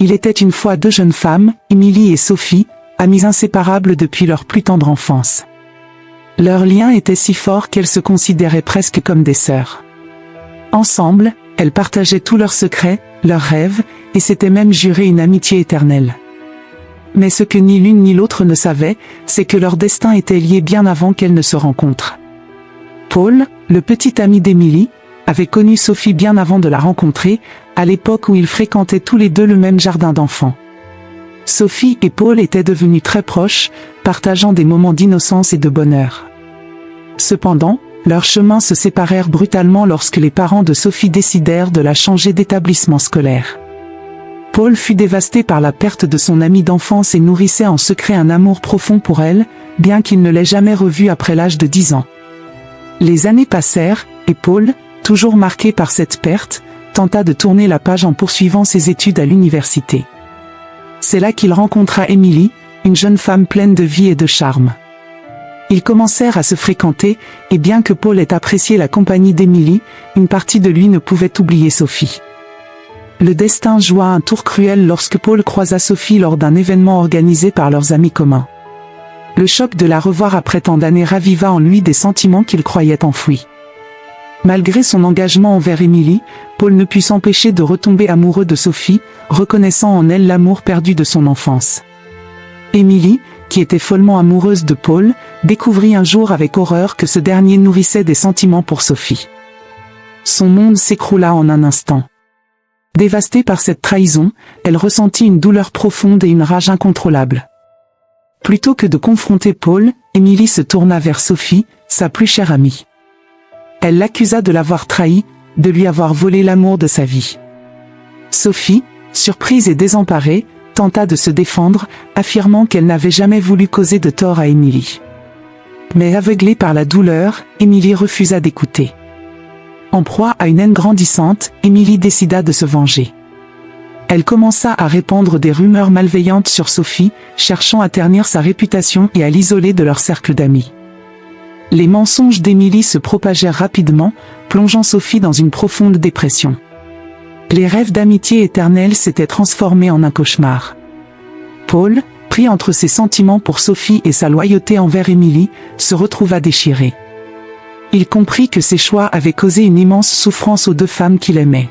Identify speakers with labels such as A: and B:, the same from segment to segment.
A: Il était une fois deux jeunes femmes, Émilie et Sophie, amies inséparables depuis leur plus tendre enfance. Leur lien était si fort qu'elles se considéraient presque comme des sœurs. Ensemble, elles partageaient tous leurs secrets, leurs rêves, et s'étaient même juré une amitié éternelle. Mais ce que ni l'une ni l'autre ne savaient, c'est que leur destin était lié bien avant qu'elles ne se rencontrent. Paul, le petit ami d'Émilie, avait connu Sophie bien avant de la rencontrer, à l'époque où ils fréquentaient tous les deux le même jardin d'enfants. Sophie et Paul étaient devenus très proches, partageant des moments d'innocence et de bonheur. Cependant, leurs chemins se séparèrent brutalement lorsque les parents de Sophie décidèrent de la changer d'établissement scolaire. Paul fut dévasté par la perte de son amie d'enfance et nourrissait en secret un amour profond pour elle, bien qu'il ne l'ait jamais revue après l'âge de 10 ans. Les années passèrent, et Paul, toujours marqué par cette perte, tenta de tourner la page en poursuivant ses études à l'université. C'est là qu'il rencontra Émilie, une jeune femme pleine de vie et de charme. Ils commencèrent à se fréquenter, et bien que Paul ait apprécié la compagnie d'Émilie, une partie de lui ne pouvait oublier Sophie. Le destin joua un tour cruel lorsque Paul croisa Sophie lors d'un événement organisé par leurs amis communs. Le choc de la revoir après tant d'années raviva en lui des sentiments qu'il croyait enfouis. Malgré son engagement envers Émilie, Paul ne put s'empêcher de retomber amoureux de Sophie, reconnaissant en elle l'amour perdu de son enfance. Émilie, qui était follement amoureuse de Paul, découvrit un jour avec horreur que ce dernier nourrissait des sentiments pour Sophie. Son monde s'écroula en un instant. Dévastée par cette trahison, elle ressentit une douleur profonde et une rage incontrôlable. Plutôt que de confronter Paul, Émilie se tourna vers Sophie, sa plus chère amie. Elle l'accusa de l'avoir trahi, de lui avoir volé l'amour de sa vie. Sophie, surprise et désemparée, tenta de se défendre, affirmant qu'elle n'avait jamais voulu causer de tort à Émilie. Mais aveuglée par la douleur, Émilie refusa d'écouter. En proie à une haine grandissante, Émilie décida de se venger. Elle commença à répandre des rumeurs malveillantes sur Sophie, cherchant à ternir sa réputation et à l'isoler de leur cercle d'amis. Les mensonges d'Émilie se propagèrent rapidement, plongeant Sophie dans une profonde dépression. Les rêves d'amitié éternelle s'étaient transformés en un cauchemar. Paul, pris entre ses sentiments pour Sophie et sa loyauté envers Émilie, se retrouva déchiré. Il comprit que ses choix avaient causé une immense souffrance aux deux femmes qu'il aimait.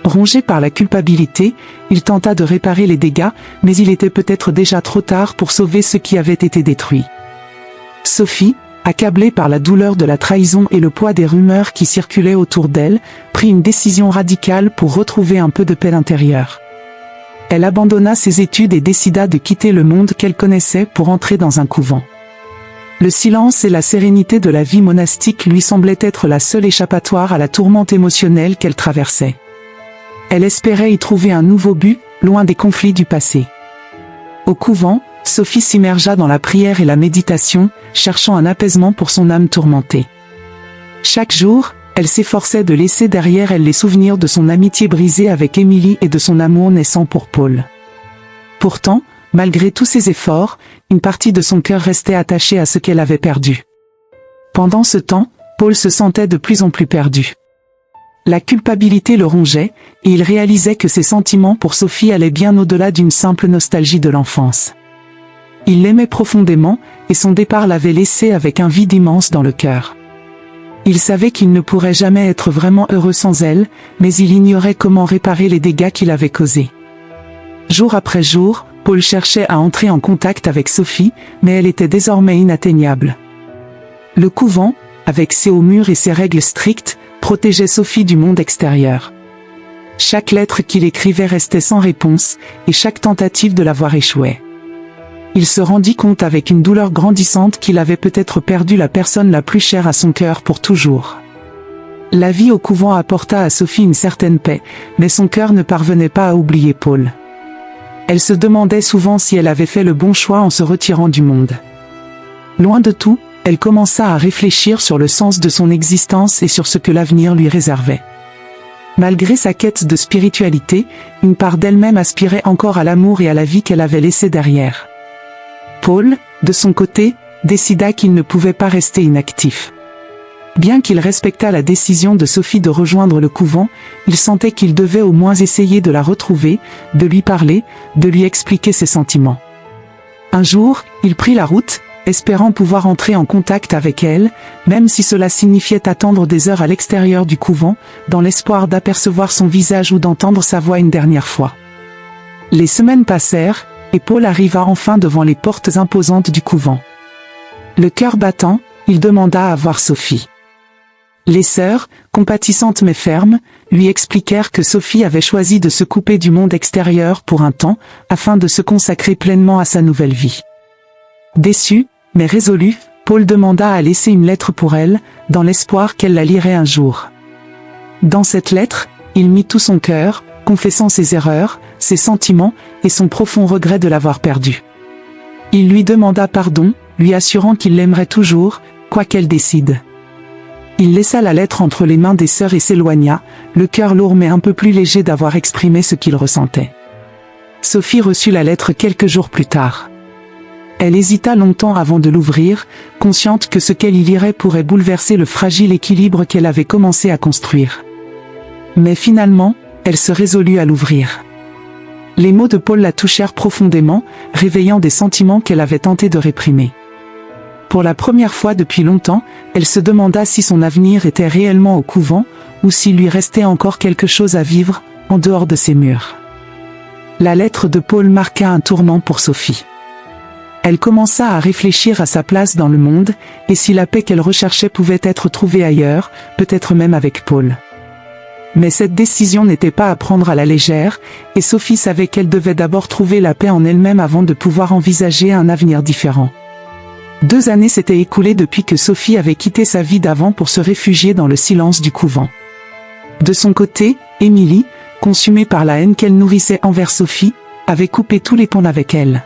A: Rongé par la culpabilité, il tenta de réparer les dégâts, mais il était peut-être déjà trop tard pour sauver ce qui avait été détruit. Sophie, accablée par la douleur de la trahison et le poids des rumeurs qui circulaient autour d'elle, prit une décision radicale pour retrouver un peu de paix intérieure. Elle abandonna ses études et décida de quitter le monde qu'elle connaissait pour entrer dans un couvent. Le silence et la sérénité de la vie monastique lui semblaient être la seule échappatoire à la tourmente émotionnelle qu'elle traversait. Elle espérait y trouver un nouveau but, loin des conflits du passé. Au couvent, Sophie s'immergea dans la prière et la méditation, cherchant un apaisement pour son âme tourmentée. Chaque jour, elle s'efforçait de laisser derrière elle les souvenirs de son amitié brisée avec Émilie et de son amour naissant pour Paul. Pourtant, malgré tous ses efforts, une partie de son cœur restait attachée à ce qu'elle avait perdu. Pendant ce temps, Paul se sentait de plus en plus perdu. La culpabilité le rongeait, et il réalisait que ses sentiments pour Sophie allaient bien au-delà d'une simple nostalgie de l'enfance. Il l'aimait profondément, et son départ l'avait laissé avec un vide immense dans le cœur. Il savait qu'il ne pourrait jamais être vraiment heureux sans elle, mais il ignorait comment réparer les dégâts qu'il avait causés. Jour après jour, Paul cherchait à entrer en contact avec Sophie, mais elle était désormais inatteignable. Le couvent, avec ses hauts murs et ses règles strictes, protégeait Sophie du monde extérieur. Chaque lettre qu'il écrivait restait sans réponse, et chaque tentative de la voir échouait. Il se rendit compte avec une douleur grandissante qu'il avait peut-être perdu la personne la plus chère à son cœur pour toujours. La vie au couvent apporta à Sophie une certaine paix, mais son cœur ne parvenait pas à oublier Paul. Elle se demandait souvent si elle avait fait le bon choix en se retirant du monde. Loin de tout, elle commença à réfléchir sur le sens de son existence et sur ce que l'avenir lui réservait. Malgré sa quête de spiritualité, une part d'elle-même aspirait encore à l'amour et à la vie qu'elle avait laissée derrière. Paul, de son côté, décida qu'il ne pouvait pas rester inactif. Bien qu'il respectât la décision de Sophie de rejoindre le couvent, il sentait qu'il devait au moins essayer de la retrouver, de lui parler, de lui expliquer ses sentiments. Un jour, il prit la route, espérant pouvoir entrer en contact avec elle, même si cela signifiait attendre des heures à l'extérieur du couvent, dans l'espoir d'apercevoir son visage ou d'entendre sa voix une dernière fois. Les semaines passèrent, et Paul arriva enfin devant les portes imposantes du couvent. Le cœur battant, il demanda à voir Sophie. Les sœurs, compatissantes mais fermes, lui expliquèrent que Sophie avait choisi de se couper du monde extérieur pour un temps, afin de se consacrer pleinement à sa nouvelle vie. Déçu, mais résolu, Paul demanda à laisser une lettre pour elle, dans l'espoir qu'elle la lirait un jour. Dans cette lettre, il mit tout son cœur, confessant ses erreurs, ses sentiments, et son profond regret de l'avoir perdue. Il lui demanda pardon, lui assurant qu'il l'aimerait toujours, quoi qu'elle décide. Il laissa la lettre entre les mains des sœurs et s'éloigna, le cœur lourd mais un peu plus léger d'avoir exprimé ce qu'il ressentait. Sophie reçut la lettre quelques jours plus tard. Elle hésita longtemps avant de l'ouvrir, consciente que ce qu'elle y lirait pourrait bouleverser le fragile équilibre qu'elle avait commencé à construire. Mais finalement, elle se résolut à l'ouvrir. Les mots de Paul la touchèrent profondément, réveillant des sentiments qu'elle avait tenté de réprimer. Pour la première fois depuis longtemps, elle se demanda si son avenir était réellement au couvent, ou s'il lui restait encore quelque chose à vivre, en dehors de ces murs. La lettre de Paul marqua un tournant pour Sophie. Elle commença à réfléchir à sa place dans le monde, et si la paix qu'elle recherchait pouvait être trouvée ailleurs, peut-être même avec Paul. Mais cette décision n'était pas à prendre à la légère, et Sophie savait qu'elle devait d'abord trouver la paix en elle-même avant de pouvoir envisager un avenir différent. 2 années s'étaient écoulées depuis que Sophie avait quitté sa vie d'avant pour se réfugier dans le silence du couvent. De son côté, Émilie, consumée par la haine qu'elle nourrissait envers Sophie, avait coupé tous les ponts avec elle.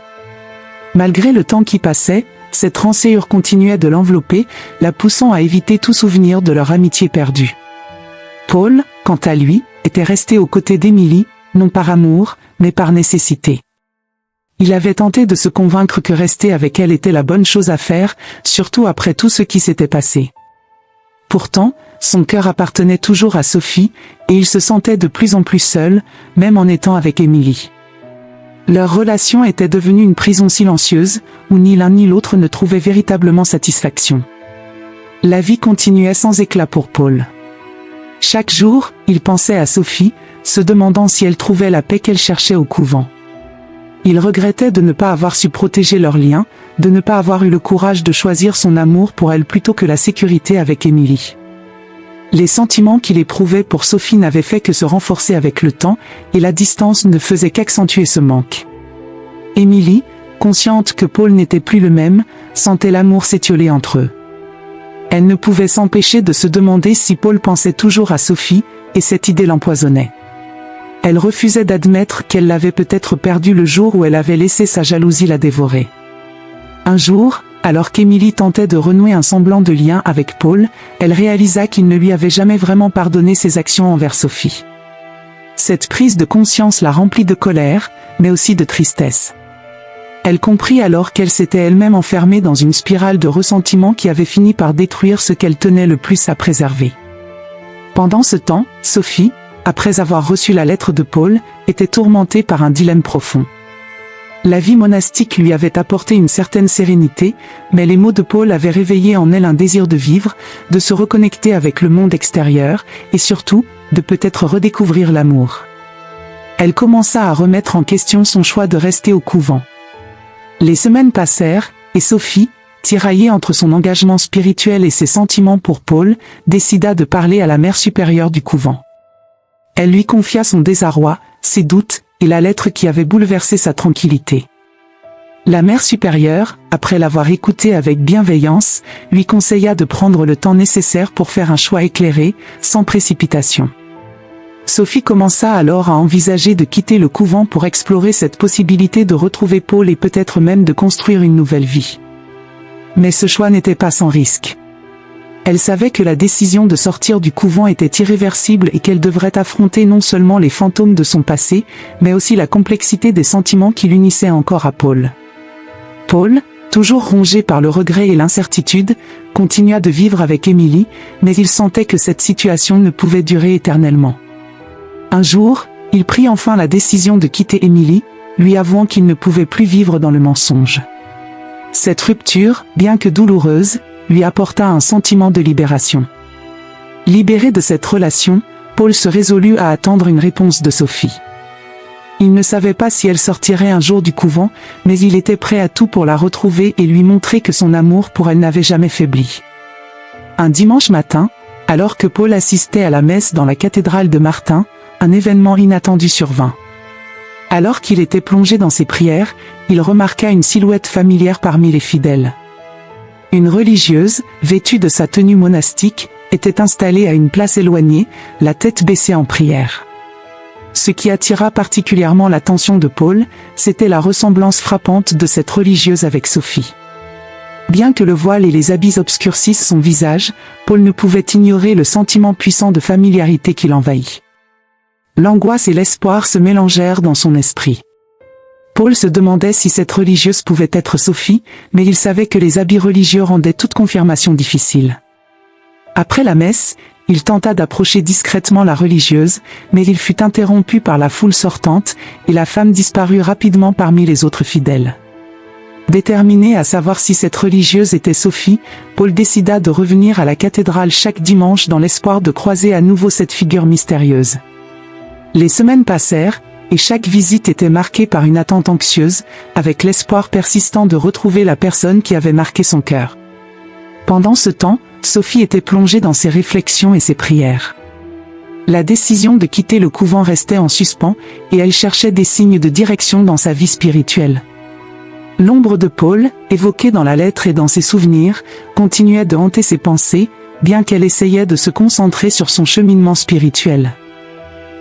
A: Malgré le temps qui passait, cette rancœur continuait de l'envelopper, la poussant à éviter tout souvenir de leur amitié perdue. Paul, quant à lui, était resté aux côtés d'Émilie, non par amour, mais par nécessité. Il avait tenté de se convaincre que rester avec elle était la bonne chose à faire, surtout après tout ce qui s'était passé. Pourtant, son cœur appartenait toujours à Sophie, et il se sentait de plus en plus seul, même en étant avec Émilie. Leur relation était devenue une prison silencieuse, où ni l'un ni l'autre ne trouvait véritablement satisfaction. La vie continuait sans éclat pour Paul. Chaque jour, il pensait à Sophie, se demandant si elle trouvait la paix qu'elle cherchait au couvent. Il regrettait de ne pas avoir su protéger leur lien, de ne pas avoir eu le courage de choisir son amour pour elle plutôt que la sécurité avec Émilie. Les sentiments qu'il éprouvait pour Sophie n'avaient fait que se renforcer avec le temps, et la distance ne faisait qu'accentuer ce manque. Émilie, consciente que Paul n'était plus le même, sentait l'amour s'étioler entre eux. Elle ne pouvait s'empêcher de se demander si Paul pensait toujours à Sophie, et cette idée l'empoisonnait. Elle refusait d'admettre qu'elle l'avait peut-être perdu le jour où elle avait laissé sa jalousie la dévorer. Un jour, alors qu'Émilie tentait de renouer un semblant de lien avec Paul, elle réalisa qu'il ne lui avait jamais vraiment pardonné ses actions envers Sophie. Cette prise de conscience la remplit de colère, mais aussi de tristesse. Elle comprit alors qu'elle s'était elle-même enfermée dans une spirale de ressentiment qui avait fini par détruire ce qu'elle tenait le plus à préserver. Pendant ce temps, Sophie, après avoir reçu la lettre de Paul, était tourmentée par un dilemme profond. La vie monastique lui avait apporté une certaine sérénité, mais les mots de Paul avaient réveillé en elle un désir de vivre, de se reconnecter avec le monde extérieur, et surtout, de peut-être redécouvrir l'amour. Elle commença à remettre en question son choix de rester au couvent. Les semaines passèrent, et Sophie, tiraillée entre son engagement spirituel et ses sentiments pour Paul, décida de parler à la mère supérieure du couvent. Elle lui confia son désarroi, ses doutes, et la lettre qui avait bouleversé sa tranquillité. La mère supérieure, après l'avoir écoutée avec bienveillance, lui conseilla de prendre le temps nécessaire pour faire un choix éclairé, sans précipitation. Sophie commença alors à envisager de quitter le couvent pour explorer cette possibilité de retrouver Paul et peut-être même de construire une nouvelle vie. Mais ce choix n'était pas sans risque. Elle savait que la décision de sortir du couvent était irréversible et qu'elle devrait affronter non seulement les fantômes de son passé, mais aussi la complexité des sentiments qui l'unissaient encore à Paul. Paul, toujours rongé par le regret et l'incertitude, continua de vivre avec Emily, mais il sentait que cette situation ne pouvait durer éternellement. Un jour, il prit enfin la décision de quitter Emily, lui avouant qu'il ne pouvait plus vivre dans le mensonge. Cette rupture, bien que douloureuse, lui apporta un sentiment de libération. Libéré de cette relation, Paul se résolut à attendre une réponse de Sophie. Il ne savait pas si elle sortirait un jour du couvent, mais il était prêt à tout pour la retrouver et lui montrer que son amour pour elle n'avait jamais faibli. Un dimanche matin, alors que Paul assistait à la messe dans la cathédrale de Martin, un événement inattendu survint. Alors qu'il était plongé dans ses prières, il remarqua une silhouette familière parmi les fidèles. Une religieuse, vêtue de sa tenue monastique, était installée à une place éloignée, la tête baissée en prière. Ce qui attira particulièrement l'attention de Paul, c'était la ressemblance frappante de cette religieuse avec Sophie. Bien que le voile et les habits obscurcissent son visage, Paul ne pouvait ignorer le sentiment puissant de familiarité qui l'envahit. L'angoisse et l'espoir se mélangèrent dans son esprit. Paul se demandait si cette religieuse pouvait être Sophie, mais il savait que les habits religieux rendaient toute confirmation difficile. Après la messe, il tenta d'approcher discrètement la religieuse, mais il fut interrompu par la foule sortante, et la femme disparut rapidement parmi les autres fidèles. Déterminé à savoir si cette religieuse était Sophie, Paul décida de revenir à la cathédrale chaque dimanche dans l'espoir de croiser à nouveau cette figure mystérieuse. Les semaines passèrent, et chaque visite était marquée par une attente anxieuse, avec l'espoir persistant de retrouver la personne qui avait marqué son cœur. Pendant ce temps, Sophie était plongée dans ses réflexions et ses prières. La décision de quitter le couvent restait en suspens, et elle cherchait des signes de direction dans sa vie spirituelle. L'ombre de Paul, évoquée dans la lettre et dans ses souvenirs, continuait de hanter ses pensées, bien qu'elle essayait de se concentrer sur son cheminement spirituel.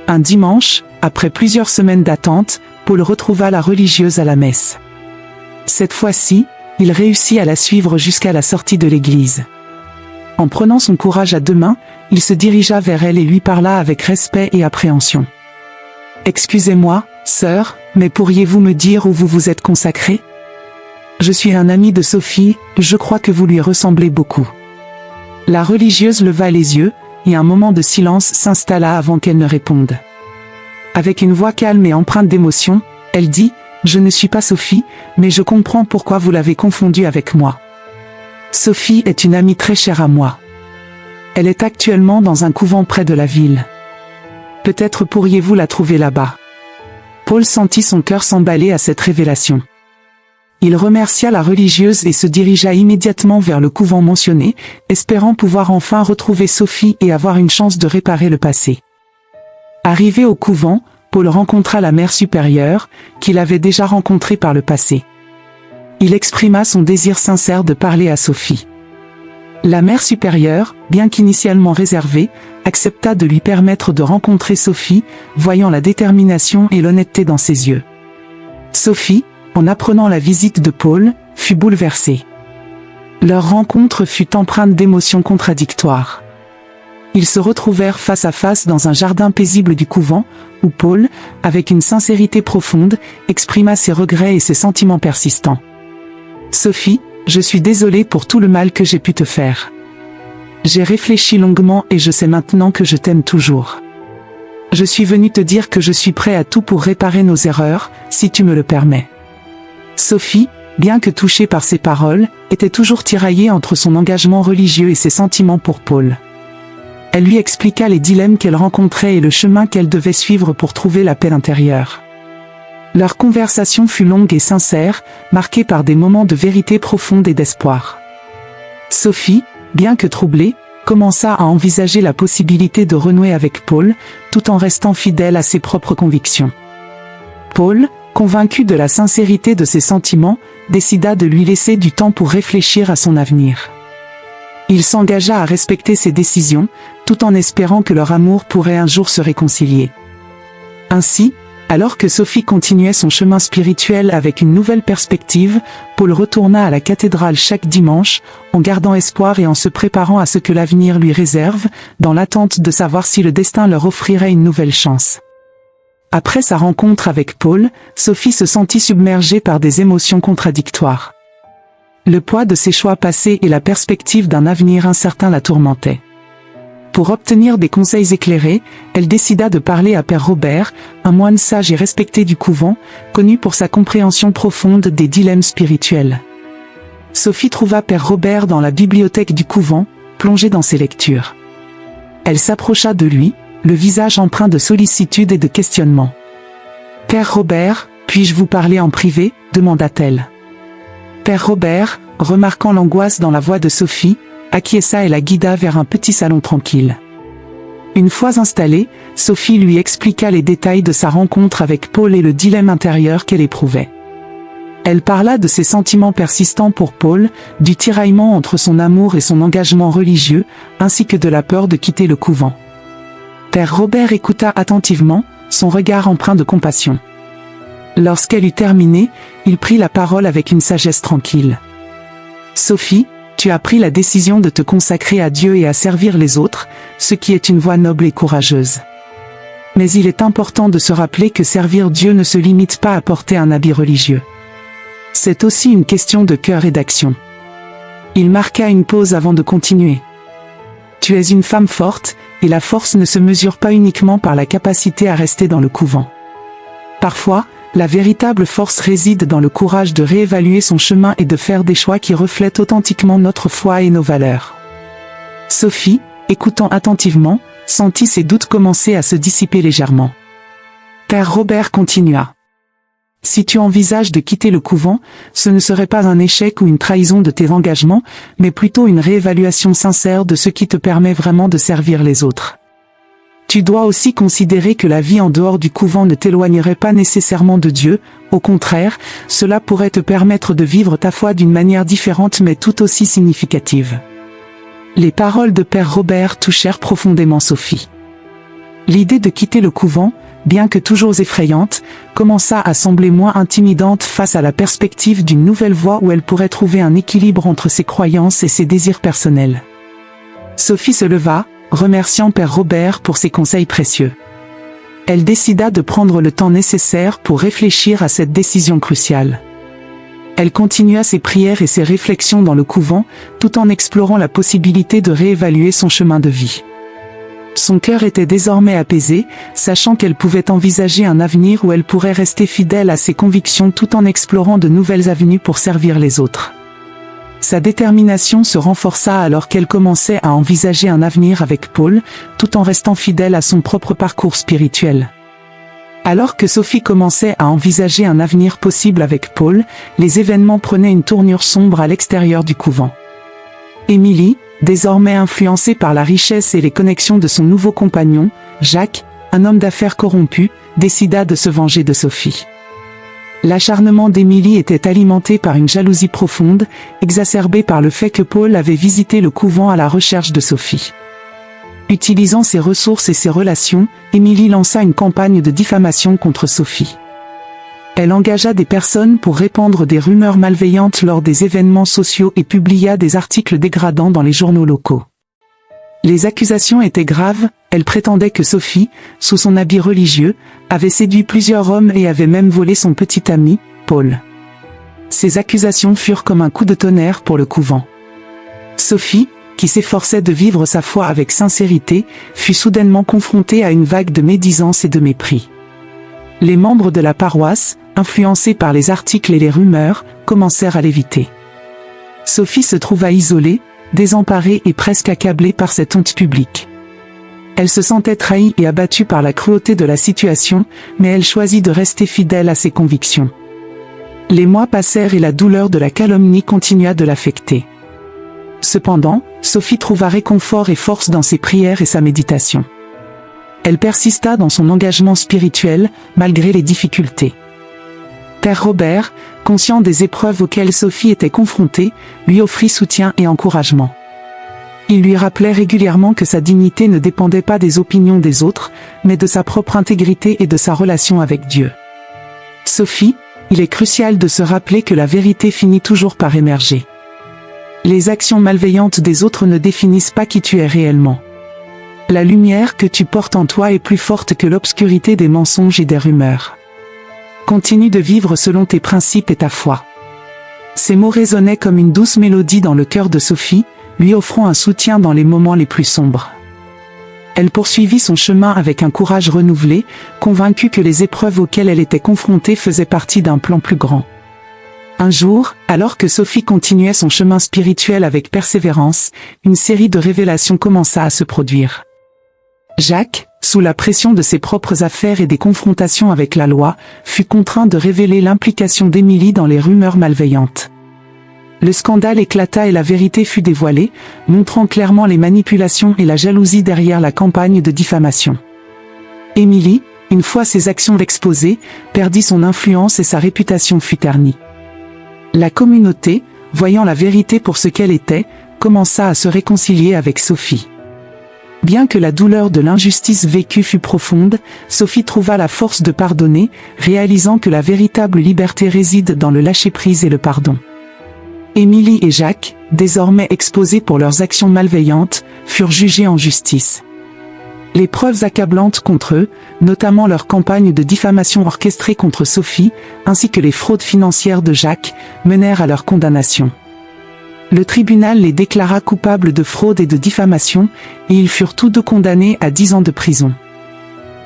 A: Un dimanche, après plusieurs semaines d'attente, Paul retrouva la religieuse à la messe. Cette fois-ci, il réussit à la suivre jusqu'à la sortie de l'église. En prenant son courage à deux mains, il se dirigea vers elle et lui parla avec respect et appréhension. « Excusez-moi, sœur, mais pourriez-vous me dire où vous vous êtes consacrée ? Je suis un ami de Sophie, je crois que vous lui ressemblez beaucoup. » La religieuse leva les yeux, et un moment de silence s'installa avant qu'elle ne réponde. Avec une voix calme et empreinte d'émotion, elle dit « Je ne suis pas Sophie, mais je comprends pourquoi vous l'avez confondue avec moi. Sophie est une amie très chère à moi. Elle est actuellement dans un couvent près de la ville. Peut-être pourriez-vous la trouver là-bas. » Paul sentit son cœur s'emballer à cette révélation. Il remercia la religieuse et se dirigea immédiatement vers le couvent mentionné, espérant pouvoir enfin retrouver Sophie et avoir une chance de réparer le passé. Arrivé au couvent, Paul rencontra la mère supérieure, qu'il avait déjà rencontrée par le passé. Il exprima son désir sincère de parler à Sophie. La mère supérieure, bien qu'initialement réservée, accepta de lui permettre de rencontrer Sophie, voyant la détermination et l'honnêteté dans ses yeux. Sophie, en apprenant la visite de Paul, fut bouleversée. Leur rencontre fut empreinte d'émotions contradictoires. Ils se retrouvèrent face à face dans un jardin paisible du couvent, où Paul, avec une sincérité profonde, exprima ses regrets et ses sentiments persistants. « Sophie, je suis désolé pour tout le mal que j'ai pu te faire. J'ai réfléchi longuement et je sais maintenant que je t'aime toujours. Je suis venu te dire que je suis prêt à tout pour réparer nos erreurs, si tu me le permets. » Sophie, bien que touchée par ces paroles, était toujours tiraillée entre son engagement religieux et ses sentiments pour Paul. Elle lui expliqua les dilemmes qu'elle rencontrait et le chemin qu'elle devait suivre pour trouver la paix intérieure. Leur conversation fut longue et sincère, marquée par des moments de vérité profonde et d'espoir. Sophie, bien que troublée, commença à envisager la possibilité de renouer avec Paul, tout en restant fidèle à ses propres convictions. Paul, convaincu de la sincérité de ses sentiments, décida de lui laisser du temps pour réfléchir à son avenir. Il s'engagea à respecter ses décisions, tout en espérant que leur amour pourrait un jour se réconcilier. Ainsi, alors que Sophie continuait son chemin spirituel avec une nouvelle perspective, Paul retourna à la cathédrale chaque dimanche, en gardant espoir et en se préparant à ce que l'avenir lui réserve, dans l'attente de savoir si le destin leur offrirait une nouvelle chance. Après sa rencontre avec Paul, Sophie se sentit submergée par des émotions contradictoires. Le poids de ses choix passés et la perspective d'un avenir incertain la tourmentaient. Pour obtenir des conseils éclairés, elle décida de parler à Père Robert, un moine sage et respecté du couvent, connu pour sa compréhension profonde des dilemmes spirituels. Sophie trouva Père Robert dans la bibliothèque du couvent, plongé dans ses lectures. Elle s'approcha de lui, le visage empreint de sollicitude et de questionnement. « Père Robert, puis-je vous parler en privé ?» demanda-t-elle. Père Robert, remarquant l'angoisse dans la voix de Sophie, acquiesça et la guida vers un petit salon tranquille. Une fois installée, Sophie lui expliqua les détails de sa rencontre avec Paul et le dilemme intérieur qu'elle éprouvait. Elle parla de ses sentiments persistants pour Paul, du tiraillement entre son amour et son engagement religieux, ainsi que de la peur de quitter le couvent. Père Robert écouta attentivement, son regard empreint de compassion. Lorsqu'elle eut terminé, il prit la parole avec une sagesse tranquille. « Sophie, tu as pris la décision de te consacrer à Dieu et à servir les autres, ce qui est une voie noble et courageuse. Mais il est important de se rappeler que servir Dieu ne se limite pas à porter un habit religieux. C'est aussi une question de cœur et d'action. » Il marqua une pause avant de continuer. « Tu es une femme forte, et la force ne se mesure pas uniquement par la capacité à rester dans le couvent. Parfois, la véritable force réside dans le courage de réévaluer son chemin et de faire des choix qui reflètent authentiquement notre foi et nos valeurs. » Sophie, écoutant attentivement, sentit ses doutes commencer à se dissiper légèrement. Père Robert continua. « Si tu envisages de quitter le couvent, ce ne serait pas un échec ou une trahison de tes engagements, mais plutôt une réévaluation sincère de ce qui te permet vraiment de servir les autres. Tu dois aussi considérer que la vie en dehors du couvent ne t'éloignerait pas nécessairement de Dieu, au contraire, cela pourrait te permettre de vivre ta foi d'une manière différente mais tout aussi significative. » Les paroles de Père Robert touchèrent profondément Sophie. L'idée de quitter le couvent, bien que toujours effrayante, commença à sembler moins intimidante face à la perspective d'une nouvelle voie où elle pourrait trouver un équilibre entre ses croyances et ses désirs personnels. Sophie se leva, remerciant Père Robert pour ses conseils précieux. Elle décida de prendre le temps nécessaire pour réfléchir à cette décision cruciale. Elle continua ses prières et ses réflexions dans le couvent, tout en explorant la possibilité de réévaluer son chemin de vie. Son cœur était désormais apaisé, sachant qu'elle pouvait envisager un avenir où elle pourrait rester fidèle à ses convictions tout en explorant de nouvelles avenues pour servir les autres. Sa détermination se renforça alors qu'elle commençait à envisager un avenir avec Paul, tout en restant fidèle à son propre parcours spirituel. Alors que Sophie commençait à envisager un avenir possible avec Paul, les événements prenaient une tournure sombre à l'extérieur du couvent. Émilie, désormais influencée par la richesse et les connexions de son nouveau compagnon, Jacques, un homme d'affaires corrompu, décida de se venger de Sophie. L'acharnement d'Émilie était alimenté par une jalousie profonde, exacerbée par le fait que Paul avait visité le couvent à la recherche de Sophie. Utilisant ses ressources et ses relations, Émilie lança une campagne de diffamation contre Sophie. Elle engagea des personnes pour répandre des rumeurs malveillantes lors des événements sociaux et publia des articles dégradants dans les journaux locaux. Les accusations étaient graves, elle prétendait que Sophie, sous son habit religieux, avait séduit plusieurs hommes et avait même volé son petit ami, Paul. Ces accusations furent comme un coup de tonnerre pour le couvent. Sophie, qui s'efforçait de vivre sa foi avec sincérité, fut soudainement confrontée à une vague de médisance et de mépris. Les membres de la paroisse, influencés par les articles et les rumeurs, commencèrent à l'éviter. Sophie se trouva isolée, désemparée et presque accablée par cette honte publique. Elle se sentait trahie et abattue par la cruauté de la situation, mais elle choisit de rester fidèle à ses convictions. Les mois passèrent et la douleur de la calomnie continua de l'affecter. Cependant, Sophie trouva réconfort et force dans ses prières et sa méditation. Elle persista dans son engagement spirituel, malgré les difficultés. Père Robert, conscient des épreuves auxquelles Sophie était confrontée, lui offrit soutien et encouragement. Il lui rappelait régulièrement que sa dignité ne dépendait pas des opinions des autres, mais de sa propre intégrité et de sa relation avec Dieu. « Sophie, il est crucial de se rappeler que la vérité finit toujours par émerger. Les actions malveillantes des autres ne définissent pas qui tu es réellement. La lumière que tu portes en toi est plus forte que l'obscurité des mensonges et des rumeurs. Continue de vivre selon tes principes et ta foi. Ces mots résonnaient comme une douce mélodie dans le cœur de Sophie, lui offrant un soutien dans les moments les plus sombres. Elle poursuivit son chemin avec un courage renouvelé, convaincue que les épreuves auxquelles elle était confrontée faisaient partie d'un plan plus grand. Un jour, alors que Sophie continuait son chemin spirituel avec persévérance, une série de révélations commença à se produire. Jacques, sous la pression de ses propres affaires et des confrontations avec la loi, fut contraint de révéler l'implication d'Émilie dans les rumeurs malveillantes. Le scandale éclata et la vérité fut dévoilée, montrant clairement les manipulations et la jalousie derrière la campagne de diffamation. Émilie, une fois ses actions exposées, perdit son influence et sa réputation fut ternie. La communauté, voyant la vérité pour ce qu'elle était, commença à se réconcilier avec Sophie. Bien que la douleur de l'injustice vécue fût profonde, Sophie trouva la force de pardonner, réalisant que la véritable liberté réside dans le lâcher-prise et le pardon. Émilie et Jacques, désormais exposés pour leurs actions malveillantes, furent jugés en justice. Les preuves accablantes contre eux, notamment leur campagne de diffamation orchestrée contre Sophie, ainsi que les fraudes financières de Jacques, menèrent à leur condamnation. Le tribunal les déclara coupables de fraude et de diffamation, et ils furent tous deux condamnés à 10 ans de prison.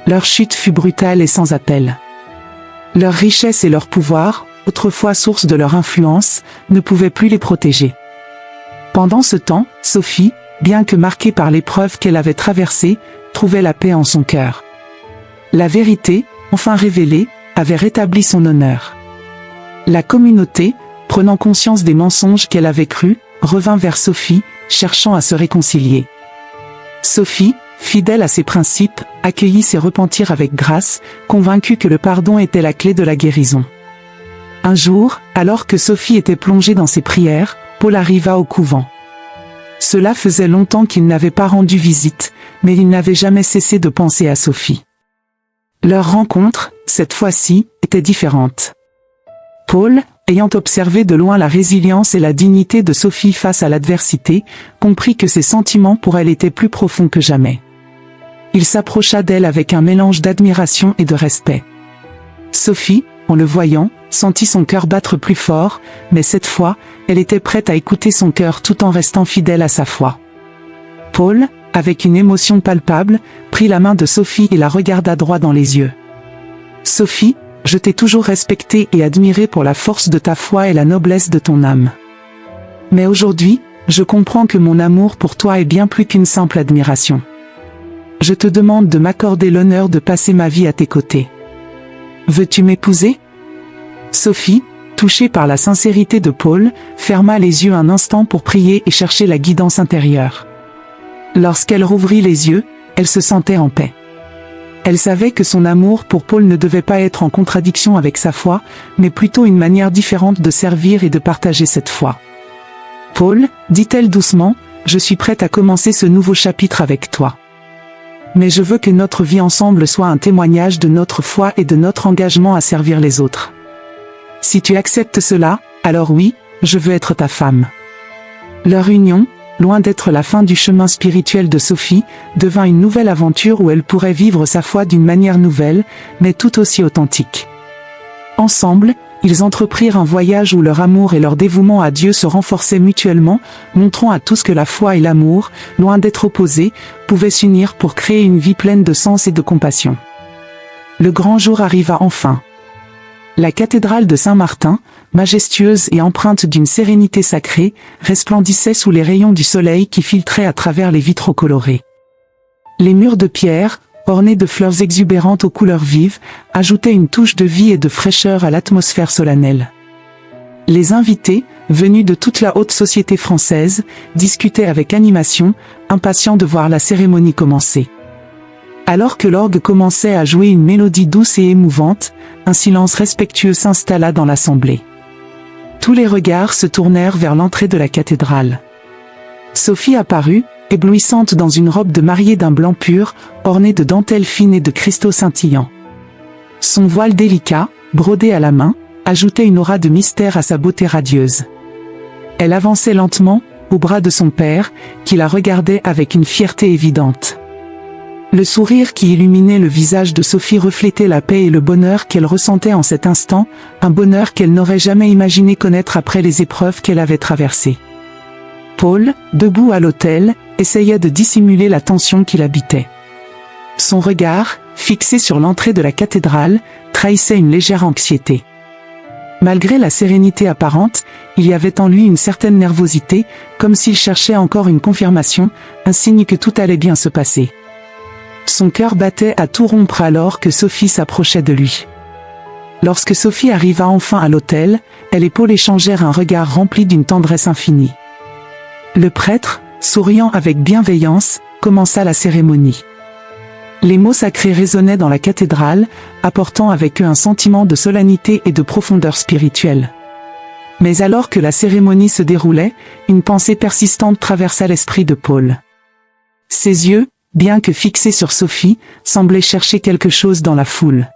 A: Leur chute fut brutale et sans appel. Leur richesse et leur pouvoir, autrefois source de leur influence, ne pouvaient plus les protéger. Pendant ce temps, Sophie, bien que marquée par l'épreuve qu'elle avait traversée, trouvait la paix en son cœur. La vérité, enfin révélée, avait rétabli son honneur. La communauté, prenant conscience des mensonges qu'elle avait crus, revint vers Sophie, cherchant à se réconcilier. Sophie, fidèle à ses principes, accueillit ses repentirs avec grâce, convaincue que le pardon était la clé de la guérison. Un jour, alors que Sophie était plongée dans ses prières, Paul arriva au couvent. Cela faisait longtemps qu'il n'avait pas rendu visite, mais il n'avait jamais cessé de penser à Sophie. Leur rencontre, cette fois-ci, était différente. Paul, ayant observé de loin la résilience et la dignité de Sophie face à l'adversité, comprit que ses sentiments pour elle étaient plus profonds que jamais. Il s'approcha d'elle avec un mélange d'admiration et de respect. Sophie, en le voyant, sentit son cœur battre plus fort, mais cette fois, elle était prête à écouter son cœur tout en restant fidèle à sa foi. Paul, avec une émotion palpable, prit la main de Sophie et la regarda droit dans les yeux. « Sophie, je t'ai toujours respectée et admirée pour la force de ta foi et la noblesse de ton âme. Mais aujourd'hui, je comprends que mon amour pour toi est bien plus qu'une simple admiration. Je te demande de m'accorder l'honneur de passer ma vie à tes côtés. Veux-tu m'épouser ?» Sophie, touchée par la sincérité de Paul, ferma les yeux un instant pour prier et chercher la guidance intérieure. Lorsqu'elle rouvrit les yeux, elle se sentait en paix. Elle savait que son amour pour Paul ne devait pas être en contradiction avec sa foi, mais plutôt une manière différente de servir et de partager cette foi. « Paul, dit-elle doucement, je suis prête à commencer ce nouveau chapitre avec toi. Mais je veux que notre vie ensemble soit un témoignage de notre foi et de notre engagement à servir les autres. Si tu acceptes cela, alors oui, je veux être ta femme. » Leur union, loin d'être la fin du chemin spirituel de Sophie, devint une nouvelle aventure où elle pourrait vivre sa foi d'une manière nouvelle, mais tout aussi authentique. Ensemble, ils entreprirent un voyage où leur amour et leur dévouement à Dieu se renforçaient mutuellement, montrant à tous que la foi et l'amour, loin d'être opposés, pouvaient s'unir pour créer une vie pleine de sens et de compassion. Le grand jour arriva enfin. La cathédrale de Saint-Martin, majestueuse et empreinte d'une sérénité sacrée, resplendissait sous les rayons du soleil qui filtraient à travers les vitraux colorés. Les murs de pierre, ornés de fleurs exubérantes aux couleurs vives, ajoutaient une touche de vie et de fraîcheur à l'atmosphère solennelle. Les invités, venus de toute la haute société française, discutaient avec animation, impatients de voir la cérémonie commencer. Alors que l'orgue commençait à jouer une mélodie douce et émouvante, un silence respectueux s'installa dans l'assemblée. Tous les regards se tournèrent vers l'entrée de la cathédrale. Sophie apparut, éblouissante dans une robe de mariée d'un blanc pur, ornée de dentelles fines et de cristaux scintillants. Son voile délicat, brodé à la main, ajoutait une aura de mystère à sa beauté radieuse. Elle avançait lentement, au bras de son père, qui la regardait avec une fierté évidente. Le sourire qui illuminait le visage de Sophie reflétait la paix et le bonheur qu'elle ressentait en cet instant, un bonheur qu'elle n'aurait jamais imaginé connaître après les épreuves qu'elle avait traversées. Paul, debout à l'autel, essayait de dissimuler la tension qui l'habitait. Son regard, fixé sur l'entrée de la cathédrale, trahissait une légère anxiété. Malgré la sérénité apparente, il y avait en lui une certaine nervosité, comme s'il cherchait encore une confirmation, un signe que tout allait bien se passer. Son cœur battait à tout rompre alors que Sophie s'approchait de lui. Lorsque Sophie arriva enfin à l'autel, elle et Paul échangèrent un regard rempli d'une tendresse infinie. Le prêtre, souriant avec bienveillance, commença la cérémonie. Les mots sacrés résonnaient dans la cathédrale, apportant avec eux un sentiment de solennité et de profondeur spirituelle. Mais alors que la cérémonie se déroulait, une pensée persistante traversa l'esprit de Paul. Ses yeux, bien que fixés sur Sophie, semblaient chercher quelque chose dans la foule.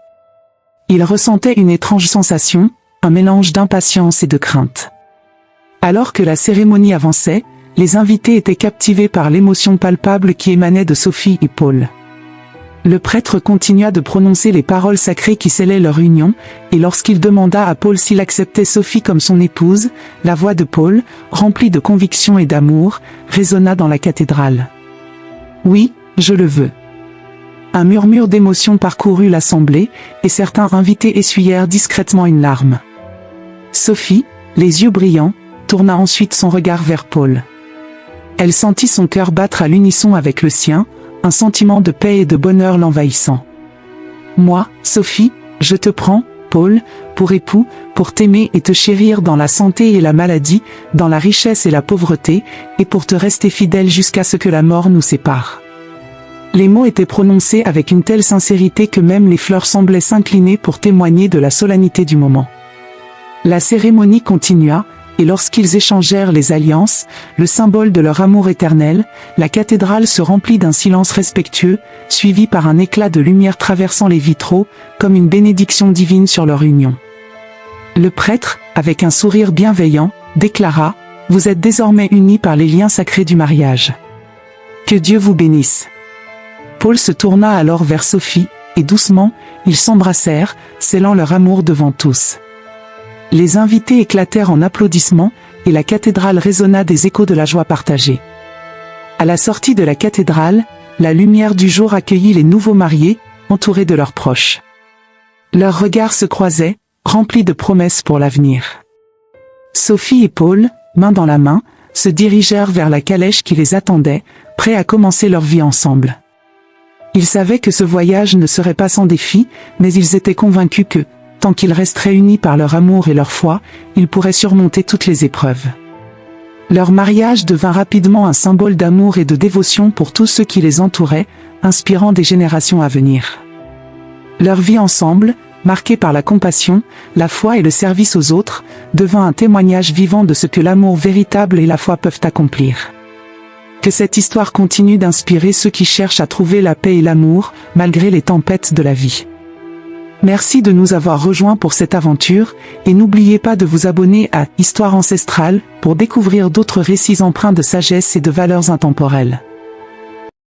A: Il ressentait une étrange sensation, un mélange d'impatience et de crainte. Alors que la cérémonie avançait, les invités étaient captivés par l'émotion palpable qui émanait de Sophie et Paul. Le prêtre continua de prononcer les paroles sacrées qui scellaient leur union, et lorsqu'il demanda à Paul s'il acceptait Sophie comme son épouse, la voix de Paul, remplie de conviction et d'amour, résonna dans la cathédrale. « Oui, je le veux. » Un murmure d'émotion parcourut l'assemblée, et certains invités essuyèrent discrètement une larme. Sophie, les yeux brillants, tourna ensuite son regard vers Paul. Elle sentit son cœur battre à l'unisson avec le sien, un sentiment de paix et de bonheur l'envahissant. « Moi, Sophie, je te prends, Paul, pour époux, pour t'aimer et te chérir dans la santé et la maladie, dans la richesse et la pauvreté, et pour te rester fidèle jusqu'à ce que la mort nous sépare. » Les mots étaient prononcés avec une telle sincérité que même les fleurs semblaient s'incliner pour témoigner de la solennité du moment. La cérémonie continua, et lorsqu'ils échangèrent les alliances, le symbole de leur amour éternel, la cathédrale se remplit d'un silence respectueux, suivi par un éclat de lumière traversant les vitraux, comme une bénédiction divine sur leur union. Le prêtre, avec un sourire bienveillant, déclara « Vous êtes désormais unis par les liens sacrés du mariage. Que Dieu vous bénisse. » Paul se tourna alors vers Sophie, et doucement, ils s'embrassèrent, scellant leur amour devant tous. Les invités éclatèrent en applaudissements, et la cathédrale résonna des échos de la joie partagée. À la sortie de la cathédrale, la lumière du jour accueillit les nouveaux mariés, entourés de leurs proches. Leurs regards se croisaient, remplis de promesses pour l'avenir. Sophie et Paul, main dans la main, se dirigèrent vers la calèche qui les attendait, prêts à commencer leur vie ensemble. Ils savaient que ce voyage ne serait pas sans défis, mais ils étaient convaincus que, tant qu'ils resteraient unis par leur amour et leur foi, ils pourraient surmonter toutes les épreuves. Leur mariage devint rapidement un symbole d'amour et de dévotion pour tous ceux qui les entouraient, inspirant des générations à venir. Leur vie ensemble, marquée par la compassion, la foi et le service aux autres, devint un témoignage vivant de ce que l'amour véritable et la foi peuvent accomplir. Que cette histoire continue d'inspirer ceux qui cherchent à trouver la paix et l'amour, malgré les tempêtes de la vie. Merci de nous avoir rejoints pour cette aventure, et n'oubliez pas de vous abonner à Histoire ancestrale pour découvrir d'autres récits empreints de sagesse et de valeurs intemporelles.